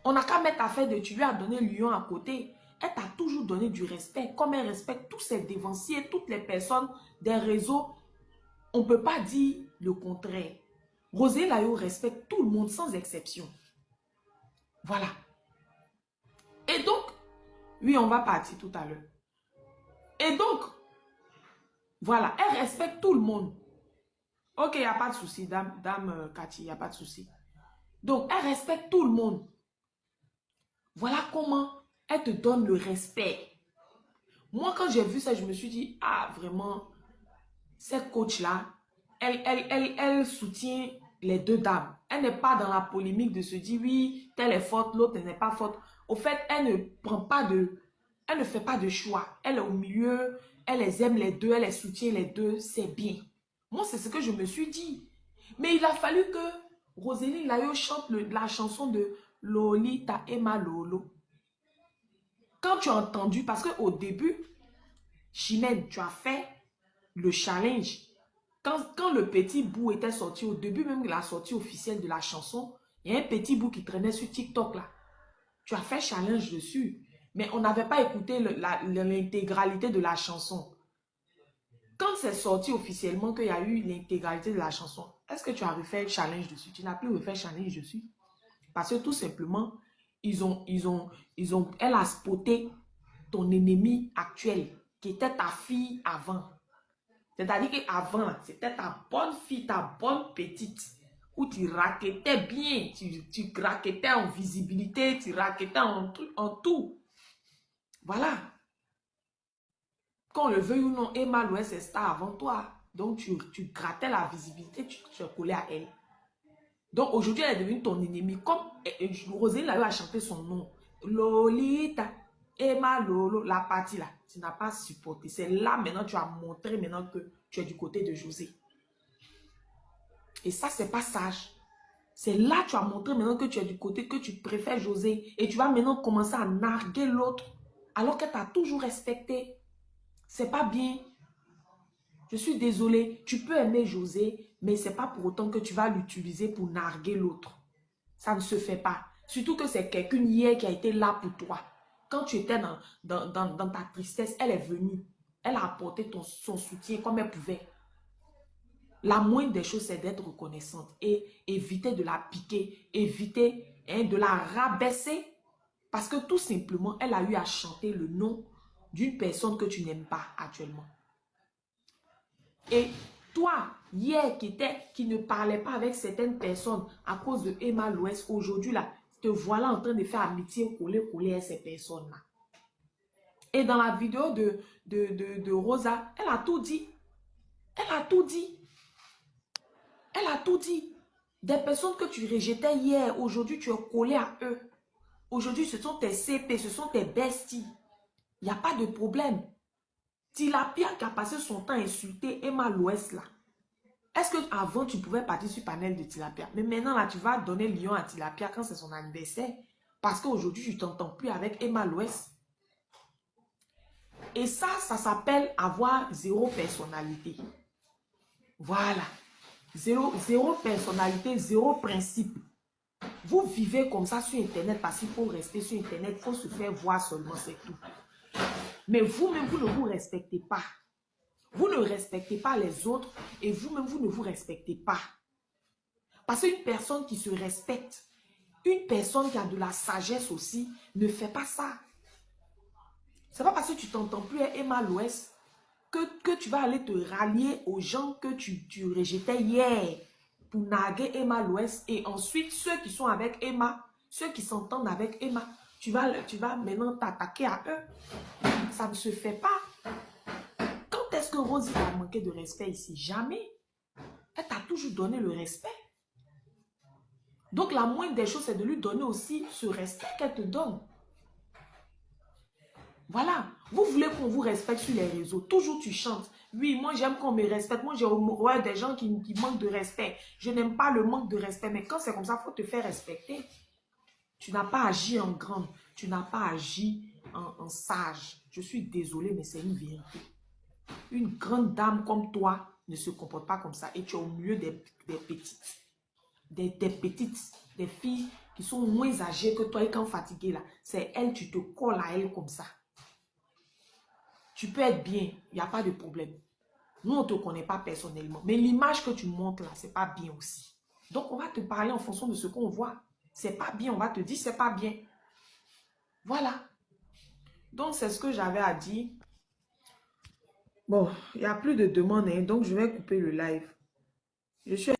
On n'a qu'à mettre affaire de tu lui as donné le lion à côté. Elle t'a toujours donné du respect. Comme elle respecte tous ses dévanciers, toutes les personnes des réseaux, on ne peut pas dire le contraire. Roseline Layo respecte tout le monde sans exception. Voilà. Et donc, oui, on va partir tout à l'heure. Et donc, voilà, elle respecte tout le monde. Ok, il n'y a pas de souci, dame Cathy, il n'y a pas de souci. Donc, elle respecte tout le monde. Voilà comment elle te donne le respect. Moi, quand j'ai vu ça, je me suis dit, ah, vraiment, cette coach-là, elle soutient les deux dames. Elle n'est pas dans la polémique de se dire, oui, telle est faute, l'autre n'est pas faute. Au fait, elle ne fait pas de choix. Elle est au milieu, elle les aime les deux, elle les soutient les deux, c'est bien. Moi, c'est ce que je me suis dit. Mais il a fallu que Roseline Layo chante la chanson de Lolita Emma Lolo. Quand tu as entendu, parce qu'au début, Chimène, tu as fait le challenge. Quand le petit bout était sorti, au début même de la sortie officielle de la chanson, il y a un petit bout qui traînait sur TikTok là. Tu as fait challenge dessus. Mais on n'avait pas écouté l'intégralité de la chanson. Quand c'est sorti officiellement qu'il y a eu l'intégralité de la chanson, est-ce que tu as refait le challenge dessus? Tu n'as plus refait le challenge dessus. Parce que tout simplement, elle a spoté ton ennemi actuel, qui était ta fille avant. C'est-à-dire qu'avant, c'était ta bonne fille, ta bonne petite, où tu raquettais bien, tu raquettais en visibilité, tu raquettais en tout. Voilà. Qu'on le veuille ou non, Emma Louès est star avant toi. Donc, tu grattais la visibilité, tu collais à elle. Donc, aujourd'hui, elle est devenue ton ennemi. Comme Roséline a chanté son nom. Lolita, Emma Lolo, la partie là. Tu n'as pas supporté. C'est là maintenant, tu as montré maintenant que tu es du côté de José. Et ça, c'est pas sage. C'est là que tu as montré maintenant que tu es du côté, que tu préfères José. Et tu vas maintenant commencer à narguer l'autre. Alors qu'elle t'a toujours respecté. C'est pas bien. Je suis désolée. Tu peux aimer José, mais c'est pas pour autant que tu vas l'utiliser pour narguer l'autre. Ça ne se fait pas. Surtout que c'est quelqu'un hier qui a été là pour toi. Quand tu étais dans ta tristesse, elle est venue. Elle a apporté son soutien comme elle pouvait. La moindre des choses, c'est d'être reconnaissante et éviter de la piquer, éviter de la rabaisser. Parce que tout simplement, elle a eu à chanter le nom d'une personne que tu n'aimes pas actuellement. Et toi, hier, qui ne parlait pas avec certaines personnes à cause de Emma Louès, aujourd'hui, là, te voilà en train de faire amitié, coller à ces personnes-là. Et dans la vidéo de Rosa, elle a tout dit. Elle a tout dit. Elle a tout dit. Des personnes que tu rejetais hier, aujourd'hui, tu es collé à eux. Aujourd'hui, ce sont tes CP, ce sont tes besties. Il n'y a pas de problème. Tilapia qui a passé son temps à insulter Emma Louès là. Est-ce qu'avant tu pouvais partir sur panel de Tilapia? Mais maintenant là, tu vas donner lion à Tilapia quand c'est son anniversaire. Parce qu'aujourd'hui, tu ne t'entends plus avec Emma Louès. Et ça s'appelle avoir zéro personnalité. Voilà. Zéro personnalité, zéro principe. Vous vivez comme ça sur Internet parce qu'il faut rester sur Internet, il faut se faire voir seulement, c'est tout. Mais vous-même, vous ne vous respectez pas. Vous ne respectez pas les autres et vous-même, vous ne vous respectez pas. Parce qu'une personne qui se respecte, une personne qui a de la sagesse aussi, ne fait pas ça. C'est pas parce que tu t'entends plus à Emma Louès que tu vas aller te rallier aux gens que tu rejetais hier pour narguer Emma Louès. Et ensuite, ceux qui sont avec Emma, ceux qui s'entendent avec Emma, tu vas maintenant t'attaquer à eux. Ça ne se fait pas. Quand est-ce que Rosie a manqué de respect ici? Jamais. Elle t'a toujours donné le respect. Donc la moindre des choses, c'est de lui donner aussi ce respect qu'elle te donne. Voilà. Vous voulez qu'on vous respecte sur les réseaux. Toujours tu chantes. Oui, moi j'aime qu'on me respecte. Moi j'ai horreur des gens qui manquent de respect. Je n'aime pas le manque de respect. Mais quand c'est comme ça, il faut te faire respecter. Tu n'as pas agi en grande. Tu n'as pas agi en sage. Je suis désolée, mais c'est une vérité. Une grande dame comme toi ne se comporte pas comme ça. Et tu es au milieu des petites. Des petites. Des filles qui sont moins âgées que toi et quand fatiguées là. C'est elle, tu te colles à elle comme ça. Tu peux être bien, il n'y a pas de problème. Nous, on ne te connaît pas personnellement. Mais l'image que tu montres là, ce n'est pas bien aussi. Donc, on va te parler en fonction de ce qu'on voit. C'est pas bien, on va te dire c'est pas bien. Voilà. Donc, c'est ce que j'avais à dire. Bon, il n'y a plus de demandes, hein, donc je vais couper le live. Je suis